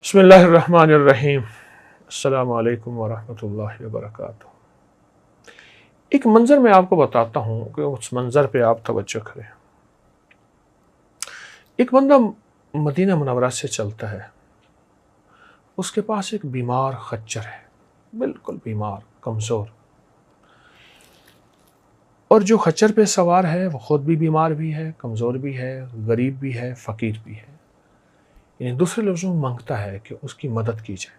بسم اللہ الرحمن الرحیم۔ السلام علیکم ورحمۃ اللہ وبرکاتہ۔ ایک منظر میں آپ کو بتاتا ہوں کہ اس منظر پہ آپ توجہ کریں۔ ایک بندہ مدینہ منورہ سے چلتا ہے، اس کے پاس ایک بیمار خچر ہے، بالکل بیمار، کمزور، اور جو خچر پہ سوار ہے وہ خود بھی بیمار بھی ہے، کمزور بھی ہے، غریب بھی ہے، فقیر بھی ہے۔ یعنی دوسرے لفظوں میں مانگتا ہے کہ اس کی مدد کی جائے،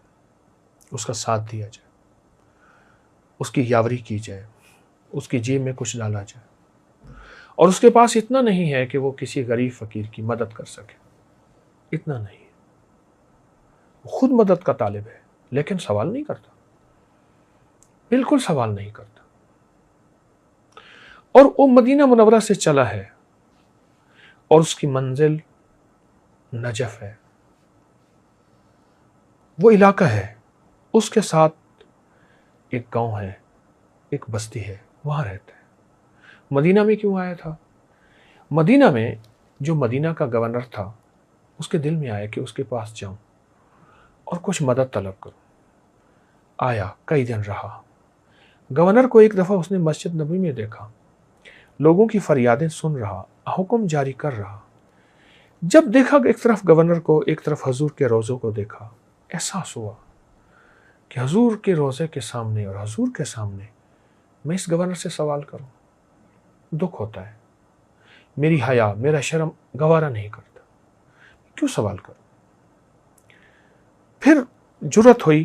اس کا ساتھ دیا جائے، اس کی یاوری کی جائے، اس کی جیب میں کچھ ڈالا جائے، اور اس کے پاس اتنا نہیں ہے کہ وہ کسی غریب فقیر کی مدد کر سکے، اتنا نہیں ہے۔ وہ خود مدد کا طالب ہے لیکن سوال نہیں کرتا، بالکل سوال نہیں کرتا۔ اور وہ مدینہ منورہ سے چلا ہے اور اس کی منزل نجف ہے، وہ علاقہ ہے، اس کے ساتھ ایک گاؤں ہے، ایک بستی ہے، وہاں رہتا ہے۔ مدینہ میں کیوں آیا تھا؟ مدینہ میں جو مدینہ کا گورنر تھا، اس کے دل میں آیا کہ اس کے پاس جاؤں اور کچھ مدد طلب کروں۔ آیا، کئی دن رہا۔ گورنر کو ایک دفعہ اس نے مسجد نبوی میں دیکھا، لوگوں کی فریادیں سن رہا، حکم جاری کر رہا۔ جب دیکھا کہ ایک طرف گورنر کو، ایک طرف حضور کے روضوں کو دیکھا، احساس ہوا کہ حضور کے روضے کے سامنے اور حضور کے سامنے میں اس گورنر سے سوال کروں، دکھ ہوتا ہے، میری حیا، میرا شرم گوارا نہیں کرتا، کیوں سوال کروں؟ پھر جرت ہوئی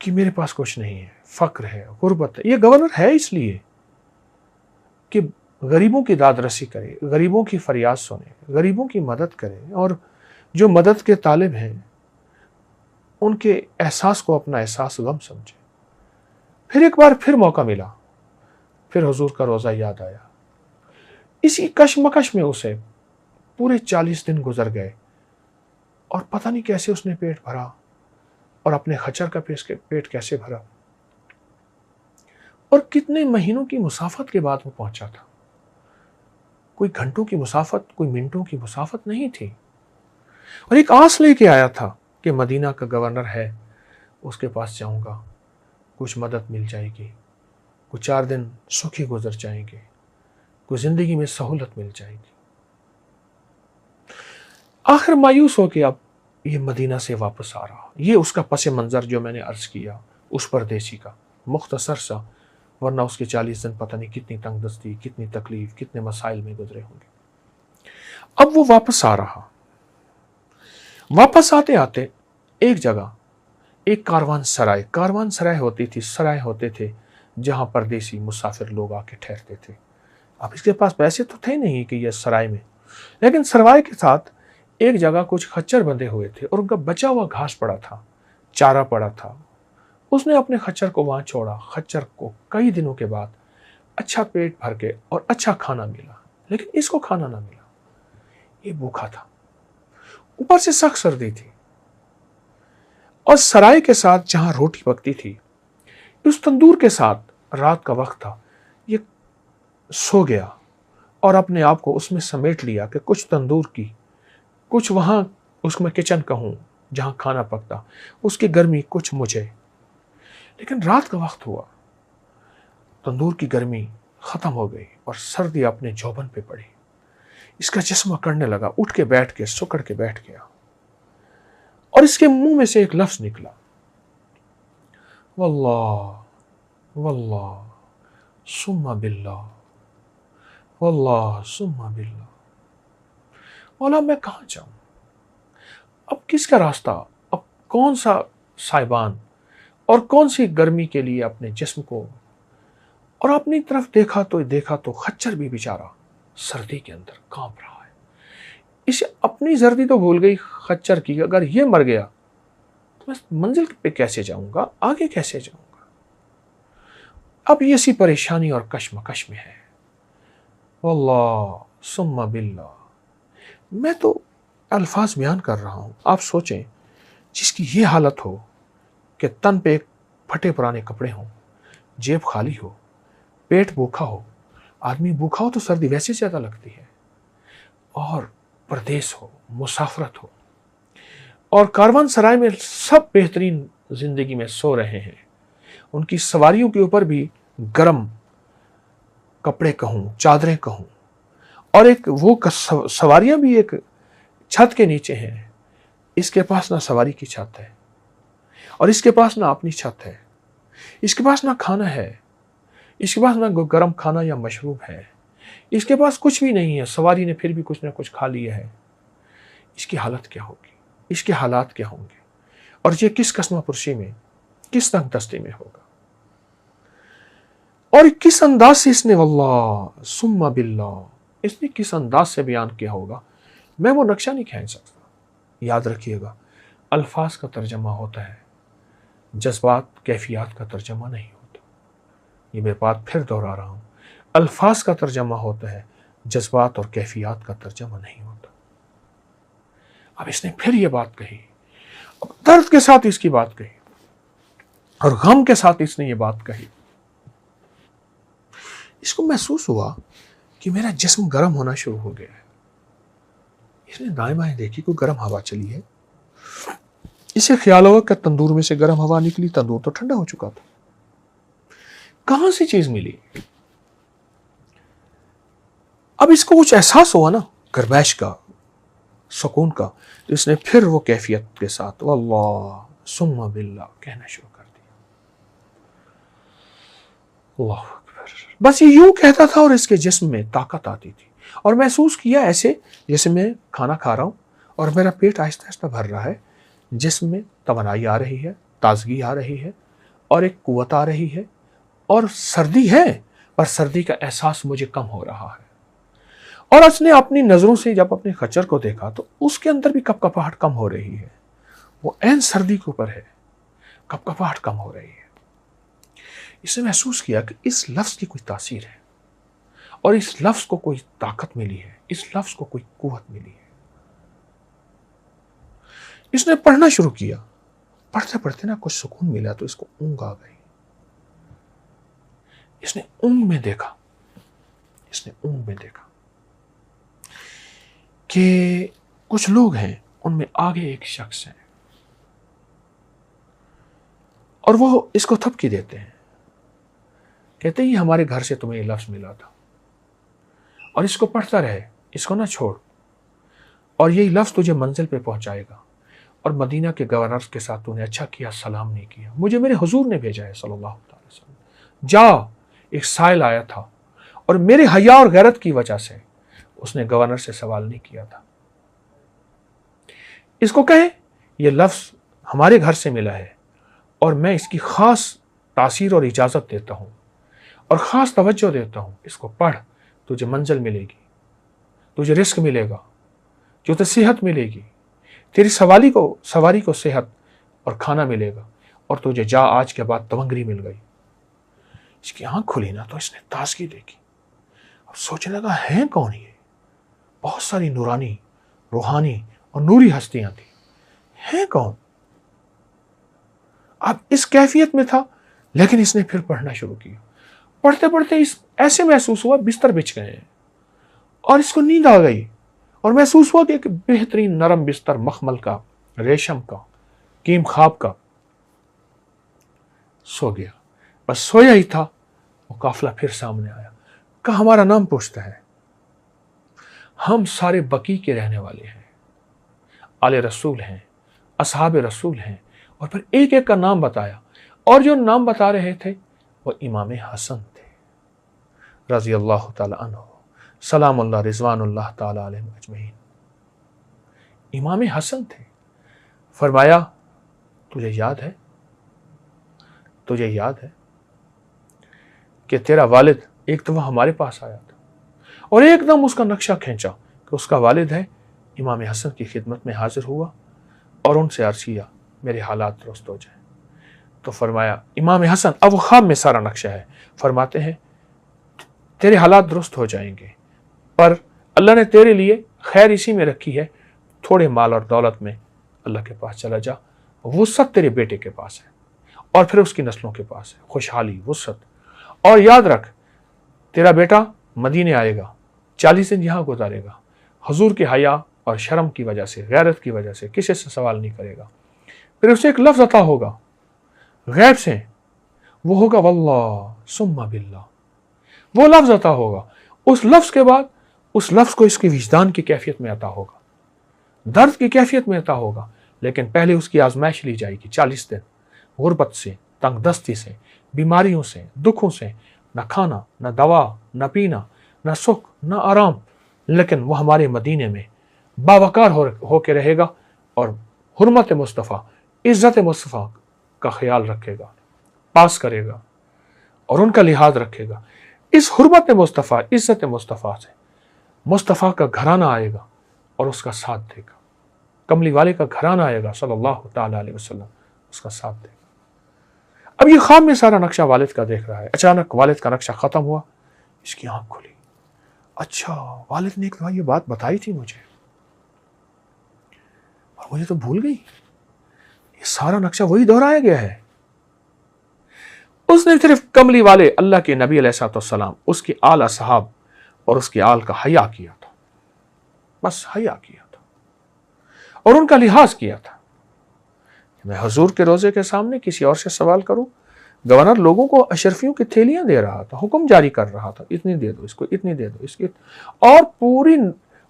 کہ میرے پاس کچھ نہیں ہے، فقر ہے، غربت ہے۔ یہ گورنر ہے اس لیے کہ غریبوں کی داد رسی کرے، غریبوں کی فریاد سنے، غریبوں کی مدد کرے، اور جو مدد کے طالب ہیں ان کے احساس کو اپنا احساس غم سمجھے۔ پھر ایک بار پھر موقع ملا، پھر حضور کا روضہ یاد آیا۔ اسی کشمکش میں اسے پورے 40 دن گزر گئے، اور پتہ نہیں کیسے اس نے پیٹ بھرا، اور اپنے خچر کا پیٹ کیسے بھرا، اور کتنے مہینوں کی مسافت کے بعد وہ پہنچا تھا۔ کوئی گھنٹوں کی مسافت، کوئی منٹوں کی مسافت نہیں تھی، اور ایک آس لے کے آیا تھا کہ مدینہ کا گورنر ہے، اس کے پاس جاؤں گا، کچھ مدد مل جائے گی، کچھ 4 دن سکھی گزر جائیں گے، کچھ زندگی میں سہولت مل جائے گی۔ آخر مایوس ہو کے اب یہ مدینہ سے واپس آ رہا۔ یہ اس کا پس منظر جو میں نے عرض کیا، اس پردیسی کا، مختصر سا، ورنہ اس کے 40 دن پتہ نہیں کتنی تنگ دستی، کتنی تکلیف، کتنے مسائل میں گزرے ہوں گے۔ اب وہ واپس آ رہا۔ واپس آتے آتے ایک جگہ ایک کاروان سرائے ہوتی تھی، سرائے ہوتے تھے جہاں پردیسی مسافر لوگ آ کے ٹھہرتے تھے۔ اب اس کے پاس پیسے تو تھے نہیں کہ یہ سرائے میں، لیکن سرائے کے ساتھ ایک جگہ کچھ خچر بندھے ہوئے تھے، اور ان کا بچا ہوا گھاس پڑا تھا، چارہ پڑا تھا۔ اس نے اپنے خچر کو وہاں چھوڑا۔ خچر کو کئی دنوں کے بعد اچھا پیٹ بھر کے اور اچھا کھانا ملا، لیکن اس کو کھانا نہ ملا، یہ بھوکا تھا، اوپر سے سخت سردی تھی، اور سرائے کے ساتھ جہاں روٹی پکتی تھی، اس تندور کے ساتھ رات کا وقت تھا، یہ سو گیا اور اپنے آپ کو اس میں سمیٹ لیا کہ کچھ تندور کی، کچھ وہاں اس میں کچن کہوں جہاں کھانا پکتا، اس کی گرمی کچھ مجھے۔ لیکن رات کا وقت ہوا، تندور کی گرمی ختم ہو گئی اور سردی اپنے جوبن پہ پڑی۔ اس کا جسم اکڑنے لگا، اٹھ کے بیٹھ کے سکڑ کے بیٹھ گیا، اور اس کے منہ میں سے ایک لفظ نکلا، واللہ واللہ ثم باللہ، واللہ ثم باللہ۔ مولا میں کہاں جاؤں؟ اب کس کا راستہ؟ اب کون سا سائبان اور کون سی گرمی کے لیے اپنے جسم کو، اور اپنی طرف دیکھا تو خچر بھی بیچارہ سردی کے اندر کانپ رہا ہے۔ اسے اپنی سردی تو بھول گئی خچر کی، اگر یہ مر گیا تو میں منزل پہ کیسے جاؤں گا، آگے کیسے جاؤں گا؟ اب یہ سی پریشانی اور کشمکش میں ہے۔ واللہ ثم باللہ، میں تو الفاظ بیان کر رہا ہوں، آپ سوچیں، جس کی یہ حالت ہو کہ تن پہ پھٹے پرانے کپڑے ہوں، جیب خالی ہو، پیٹ بھوکا ہو، آدمی بھوکا ہو تو سردی ویسے زیادہ لگتی ہے، اور پردیس ہو، مسافرت ہو، اور کاروان سرائے میں سب بہترین زندگی میں سو رہے ہیں. ان کی سواریوں کے اوپر بھی گرم کپڑے کہوں، چادریں کہوں، اور ایک وہ سواریاں بھی ایک چھت کے نیچے ہیں. اس کے پاس نہ سواری کی چھت ہے، اور اس کے پاس نہ اپنی چھت ہے، اس کے پاس نہ کھانا ہے، اس کے پاس نہ گرم کھانا یا مشروب ہے، اس کے پاس کچھ بھی نہیں ہے. سواری نے پھر بھی کچھ نہ کچھ کھا لیا ہے. اس کی حالت کیا ہوگی؟ اس کے حالات کیا ہوں گے؟ اور یہ کس قسمہ پرسی میں، کس تنگ دستی میں ہوگا؟ اور کس انداز سے اس نے واللہ ثم باللہ، اس نے کس انداز سے بیان کیا ہوگا، میں وہ نقشہ نہیں کھینچ سکتا. یاد رکھیے گا، الفاظ کا ترجمہ ہوتا ہے، جذبات کیفیات کا ترجمہ نہیں ہوتا. یہ میں بات پھر دہرا رہا ہوں، الفاظ کا ترجمہ ہوتا ہے، جذبات اور کیفیات کا ترجمہ نہیں ہوتا. اب اس نے پھر یہ بات کہی، درد کے ساتھ اس کی بات کہی، اور غم کے ساتھ اس نے یہ بات کہی. اس کو محسوس ہوا کہ میرا جسم گرم ہونا شروع ہو گیا ہے. اس نے دائیں بائیں دیکھی، کوئی گرم ہوا چلی ہے. اسے خیال ہوا کہ تندور میں سے گرم ہوا نکلی، تندور تو ٹھنڈا ہو چکا تھا. کہاں سے چیز ملی؟ اب اس کو کچھ احساس ہوا نا گرمائش کا، سکون کا، تو اس نے پھر وہ کیفیت کے ساتھ واللہ ثم باللہ کہنا شروع کر دیا. اللہ اکبر. بس یہ یوں کہتا تھا اور اس کے جسم میں طاقت آتی تھی، اور محسوس کیا ایسے جیسے میں کھانا کھا رہا ہوں اور میرا پیٹ آہستہ آہستہ بھر رہا ہے، جسم میں توانائی آ رہی ہے، تازگی آ رہی ہے، اور ایک قوت آ رہی ہے، اور سردی ہے پر سردی کا احساس مجھے کم ہو رہا ہے. اور اس نے اپنی نظروں سے جب اپنے خچر کو دیکھا تو اس کے اندر بھی کپ کپاہٹ کم ہو رہی ہے. وہ عین سردی کے اوپر ہے، کپ کپاہٹ کم ہو رہی ہے. اس نے محسوس کیا کہ اس لفظ کی کوئی تاثیر ہے، اور اس لفظ کو کوئی طاقت ملی ہے، اس لفظ کو کوئی قوت ملی ہے. اس نے پڑھنا شروع کیا. پڑھتے پڑھتے نا کچھ سکون ملا تو اس کو اونگ آ گئی. اس نے اونگ میں دیکھا، اس نے اونگ میں دیکھا کہ کچھ لوگ ہیں، ان میں آگے ایک شخص ہے، اور وہ اس کو تھپکی دیتے ہیں، کہتے ہیں یہ ہمارے گھر سے تمہیں یہ لفظ ملا تھا، اور اس کو پڑھتا رہے، اس کو نہ چھوڑ، اور یہی لفظ تجھے منزل پہ پہنچائے گا. اور مدینہ کے گورنر کے ساتھ تو نے اچھا کیا، سلام نہیں کیا، مجھے میرے حضور نے بھیجا ہے صلی اللہ علیہ وسلم. جا. ایک سائل آیا تھا، اور میرے حیا اور غیرت کی وجہ سے اس نے گورنر سے سوال نہیں کیا تھا. اس کو کہے یہ لفظ ہمارے گھر سے ملا ہے، اور میں اس کی خاص تاثیر اور اجازت دیتا ہوں، اور خاص توجہ دیتا ہوں. اس کو پڑھ، تجھے منزل ملے گی، تجھے رزق ملے گا، تجھے صحت ملے گی، تیری سواری کو صحت اور کھانا ملے گا، اور تجھے جا آج کے بعد تونگری مل گئی. اس کی آنکھ کھلی نا تو اس نے تازگی دیکھی. اب سوچنے لگا ہیں کون یہ؟ بہت ساری نورانی، روحانی اور نوری ہستیاں تھیں. ہیں کون؟ اب اس کیفیت میں تھا، لیکن اس نے پھر پڑھنا شروع کیا. پڑھتے پڑھتے اس ایسے محسوس ہوا بستر بچھ گئے ہیں، اور اس کو نیند آ گئی، اور محسوس ہوا کہ ایک بہترین نرم بستر، مخمل کا، ریشم کا، کیم خواب کا. سو گیا. بس سویا ہی تھا، وہ قافلہ پھر سامنے آیا. کہا ہمارا نام پوچھتا ہے. ہم سارے بقی کے رہنے والے ہیں، آل رسول ہیں، اصحاب رسول ہیں. اور پھر ایک ایک کا نام بتایا، اور جو نام بتا رہے تھے وہ امام حسن تھے رضی اللہ تعالی عنہ، سلام اللہ رضوان اللہ تعالی علیہ اجمعین. امام حسن تھے. فرمایا تجھے یاد ہے، تجھے یاد ہے کہ تیرا والد ایک دفعہ ہمارے پاس آیا تھا، اور ایک دم اس کا نقشہ کھینچا کہ اس کا والد ہے. امام حسن کی خدمت میں حاضر ہوا اور ان سے عرض کیا میرے حالات درست ہو جائیں. تو فرمایا امام حسن، اب وہ خواب میں سارا نقشہ ہے، فرماتے ہیں تیرے حالات درست ہو جائیں گے، پر اللہ نے تیرے لیے خیر اسی میں رکھی ہے، تھوڑے مال اور دولت میں اللہ کے پاس چلا جا، وسعت تیرے بیٹے کے پاس ہے، اور پھر اس کی نسلوں کے پاس ہے، خوشحالی، وسعت. اور یاد رکھ تیرا بیٹا مدینے آئے گا، 40 دن یہاں گزارے گا، حضور کے حیا اور شرم کی وجہ سے، غیرت کی وجہ سے کسی سے سوال نہیں کرے گا۔ پھر اسے ایک لفظ عطا ہوگا غیب سے، وہ ہوگا واللہ ثم باللہ، وہ لفظ عطا ہوگا۔ اس لفظ کے بعد اس لفظ کو اس کی وجدان کی کیفیت میں عطا ہوگا، درد کی کیفیت میں عطا ہوگا، لیکن پہلے اس کی آزمائش لی جائے گی 40 دن، غربت سے، تنگ دستی سے، بیماریوں سے، دکھوں سے، نہ کھانا، نہ دوا، نہ پینا، نہ سکھ، نہ آرام، لیکن وہ ہمارے مدینے میں باوقار ہو کے رہے گا اور حرمت مصطفیٰ، عزت مصطفیٰ کا خیال رکھے گا، پاس کرے گا اور ان کا لحاظ رکھے گا۔ اس حرمت مصطفیٰ، عزت مصطفیٰ سے مصطفیٰ کا گھرانہ آئے گا اور اس کا ساتھ دے گا، کملی والے کا گھرانہ آئے گا صلی اللہ تعالی علیہ وسلم، اس کا ساتھ دے گا۔ اب یہ خواب میں سارا نقشہ والد کا دیکھ رہا ہے، اچانک والد کا نقشہ ختم ہوا، اس کی آنکھ کھلی، اچھا والد نے ایک دفعہ یہ بات بتائی تھی مجھے اور مجھے تو بھول گئی، یہ سارا نقشہ وہی دہرایا گیا ہے۔ اس نے صرف کملی والے اللہ کے نبی علیہ السلام، اس کے آل اصحاب اور اس کے آل کا حیا کیا تھا، بس حیا کیا تھا اور ان کا لحاظ کیا تھا۔ میں حضور کے روزے کے سامنے کسی اور سے سوال کروں، گورنر لوگوں کو اشرفیوں کی تھیلیاں دے رہا تھا، حکم جاری کر رہا تھا، اتنی دے دو اس کو، اتنی دے دو اس کی، اور پوری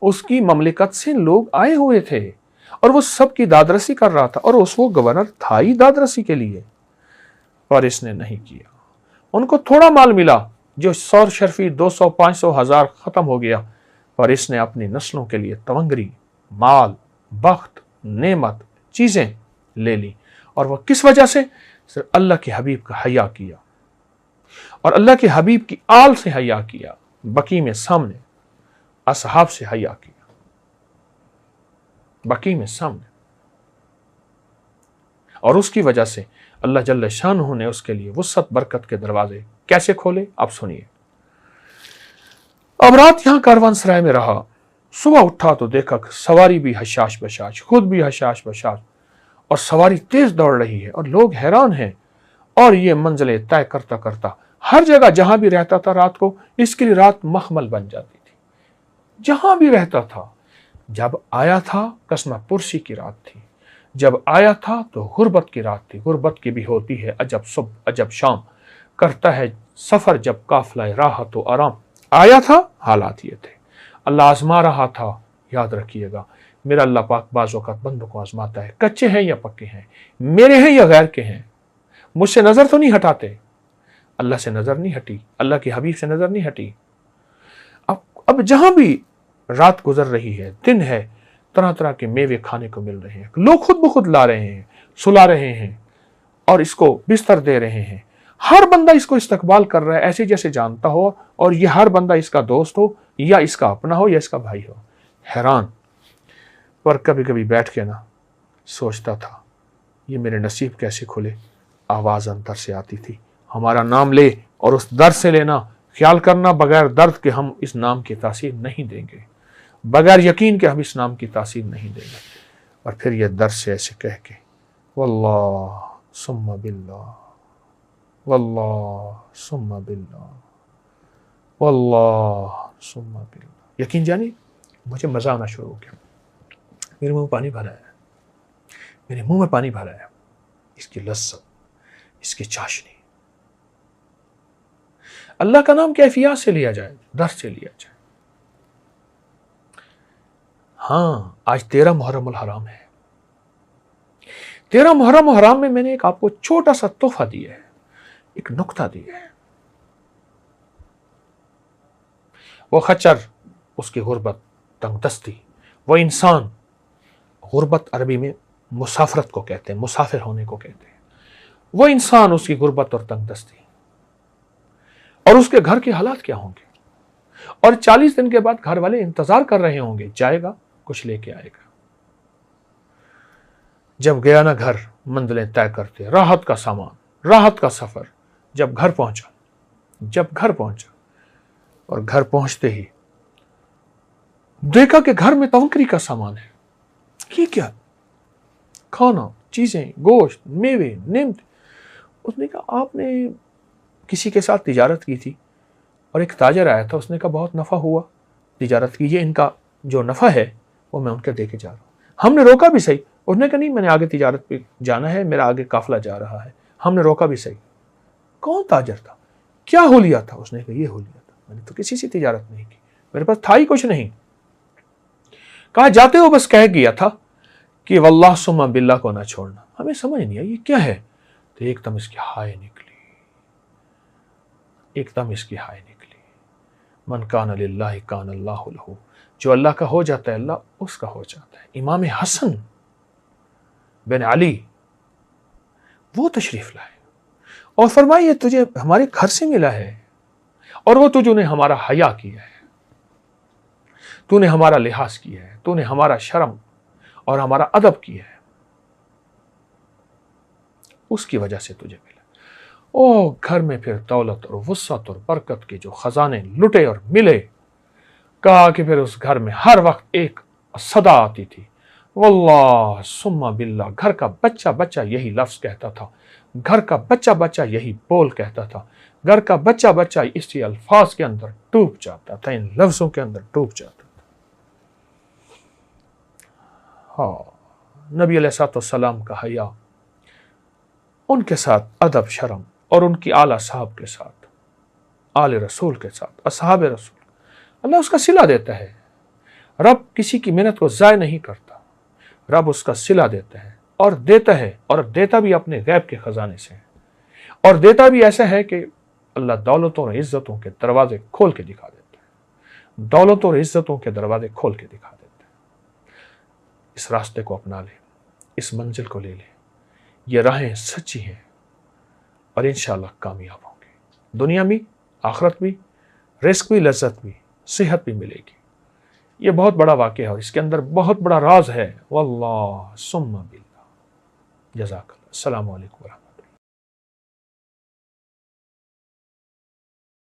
اس کی مملکت سے لوگ آئے ہوئے تھے اور وہ سب کی دادرسی کر رہا تھا، اور اس وہ گورنر تھا ہی دادرسی کے لیے، اور اس نے نہیں کیا۔ ان کو تھوڑا مال ملا، جو 100 شرفی 200 500 1000 ختم ہو گیا، اور اس نے اپنی نسلوں کے لیے تونگری، مال، بخت، نعمت، چیزیں لے لی، اور وہ کس وجہ سے؟ صرف اللہ کے حبیب کا حیا کیا اور اللہ کے حبیب کی آل سے حیا کیا، بقی میں سامنے اصحاب سے حیا کیا، بقی میں سامنے، اور اس کی وجہ سے اللہ جل شانہ نے اس کے لیے وسعت برکت کے دروازے کیسے کھولے، اب سنیے۔ اب رات یہاں کاروان سرائے میں رہا، صبح اٹھا تو دیکھا کہ سواری بھی حشاش بشاش، خود بھی حشاش بشاش، اور سواری تیز دوڑ رہی ہے اور لوگ حیران ہیں، اور یہ منزلیں طے کرتا کرتا ہر جگہ جہاں بھی رہتا تھا رات کو اس کے لیے رات مخمل بن جاتی تھی، جہاں بھی رہتا تھا۔ جب آیا تھا قسمہ پرسی کی رات تھی، جب آیا تھا تو غربت کی رات تھی، غربت کی بھی ہوتی ہے عجب صبح عجب شام، کرتا ہے سفر جب قافلہ راحت و آرام۔ آیا تھا حالات یہ تھے، اللہ آزما رہا تھا، یاد رکھیے گا میرا اللہ پاک بعض اوقات بندوں کو آزماتا ہے، کچے ہیں یا پکے ہیں، میرے ہیں یا غیر کے ہیں، مجھ سے نظر تو نہیں ہٹاتے، اللہ سے نظر نہیں ہٹی، اللہ کے حبیب سے نظر نہیں ہٹی۔ اب جہاں بھی رات گزر رہی ہے، دن ہے، طرح طرح کے میوے کھانے کو مل رہے ہیں، لوگ خود بخود لا رہے ہیں، سلا رہے ہیں اور اس کو بستر دے رہے ہیں، ہر بندہ اس کو استقبال کر رہا ہے ایسے جیسے جانتا ہو، اور یہ ہر بندہ اس کا دوست ہو یا اس کا اپنا ہو یا اس کا بھائی ہو۔ حیران، پر کبھی کبھی بیٹھ کے نا سوچتا تھا یہ میرے نصیب کیسے کھلے۔ آواز اندر سے آتی تھی، ہمارا نام لے، اور اس درد سے لینا، خیال کرنا بغیر درد کے ہم اس نام کی تاثیر نہیں دیں گے، بغیر یقین کے ہم اس نام کی تاثیر نہیں دیں گے۔ اور پھر یہ درد سے ایسے کہہ کے واللہ ثم باللہ، واللہ ثم باللہ، واللہ ثم باللہ، یقین جانی مجھے مزہ آنا شروع ہو گیا، میرے منہ میں پانی بھرا ہے، میرے منہ میں پانی بھرا ہے، اس کی لذت، اس کی چاشنی۔ اللہ کا نام کیفیات سے لیا جائے، درد سے لیا جائے۔ ہاں آج 13 محرم الحرام ہے، 13 محرم الحرام میں میں نے آپ کو چھوٹا سا تحفہ دیا ہے، ایک نقطہ دیا ہے۔ وہ خچر، اس کی غربت، تنگ دستی، وہ انسان، غربت عربی میں مسافرت کو کہتے ہیں، مسافر ہونے کو کہتے ہیں، وہ انسان، اس کی غربت اور تنگ دستی، اور اس کے گھر کے حالات کیا ہوں گے، اور 40 دن کے بعد گھر والے انتظار کر رہے ہوں گے، جائے گا کچھ لے کے آئے گا۔ جب گیا نا گھر، منزلیں طے کرتے، راحت کا سامان، راحت کا سفر، جب گھر پہنچا اور گھر پہنچتے ہی دیکھا کہ گھر میں تونکری کا سامان ہے۔ یہ کیا؟ کھانا، چیزیں، گوشت، میوے، نعمت۔ اس نے کہا آپ نے کسی کے ساتھ تجارت کی تھی اور ایک تاجر آیا تھا، اس نے کہا بہت نفع ہوا تجارت کی، یہ ان کا جو نفع ہے وہ میں ان کے دے کے جا رہا ہوں. ہم نے روکا بھی صحیح. انہوں نے کہا نہیں میں نے آگے تجارت پہ جانا ہے, میرا آگے قافلہ جا رہا ہے. ہم نے روکا بھی صحیح. کون تاجر تھا, کیا حلیہ تھا؟ اس نے کہا یہ حلیہ تھا, میں نے تو کسی سے تجارت نہیں کی, میرے پاس تھا ہی کچھ نہیں. کہا جاتے ہو بس کہہ گیا تھا کہ واللہ ثم باللہ کو نہ چھوڑنا. ہمیں سمجھ نہیں آئی یہ کیا ہے. تو ایک دم اس کی ہائے نکلی, ایک دم اس کی ہائے نکلی. من کان للہ کان اللہ لہ, جو اللہ کا ہو جاتا ہے اللہ اس کا ہو جاتا ہے. امام حسن بن علی وہ تشریف لائے اور فرمائیے تجھے ہمارے گھر سے ملا ہے اور وہ تجھے نے ہمارا حیا کیا ہے, تو نے ہمارا لحاظ کیا ہے, تو نے ہمارا شرم اور ہمارا ادب کیا ہے, اس کی وجہ سے تجھے ملا. او گھر میں پھر دولت اور وسعت اور برکت کے جو خزانے لٹے اور ملے. کہا کہ پھر اس گھر میں ہر وقت ایک صدا آتی تھی, واللہ ثم باللہ. گھر کا بچہ بچہ یہی لفظ کہتا تھا, گھر کا بچہ بچہ یہی بول کہتا تھا, گھر کا بچہ بچہ اسی الفاظ کے اندر ڈوب جاتا تھا, ان لفظوں کے اندر ڈوب جاتا تھا. ہاں, نبی علیہ الصلوۃ والسلام کا حیا, ان کے ساتھ ادب شرم, اور ان کی اعلیٰ صاحب کے ساتھ, آل رسول کے ساتھ, اصحاب رسول. اللہ اس کا صلہ دیتا ہے. رب کسی کی محنت کو ضائع نہیں کرتا, رب اس کا صلہ دیتا ہے اور دیتا ہے, اور دیتا بھی اپنے غیب کے خزانے سے ہے, اور دیتا بھی ایسا ہے کہ اللہ دولتوں اور عزتوں کے دروازے کھول کے دکھا دیتا ہے, دولتوں اور عزتوں کے دروازے کھول کے دکھا دیتا ہے. اس راستے کو اپنا لے, اس منزل کو لے لے, یہ راہیں سچی ہیں اور انشاءاللہ کامیاب ہوں گے, دنیا میں آخرت بھی, رزق بھی, لذت بھی, صحت بھی ملے گی. یہ بہت بڑا واقعہ ہے اور اس کے اندر بہت بڑا راز ہے. واللہ ثم باللہ. جزاک اللہ. السلام علیکم ورحمۃ اللہ.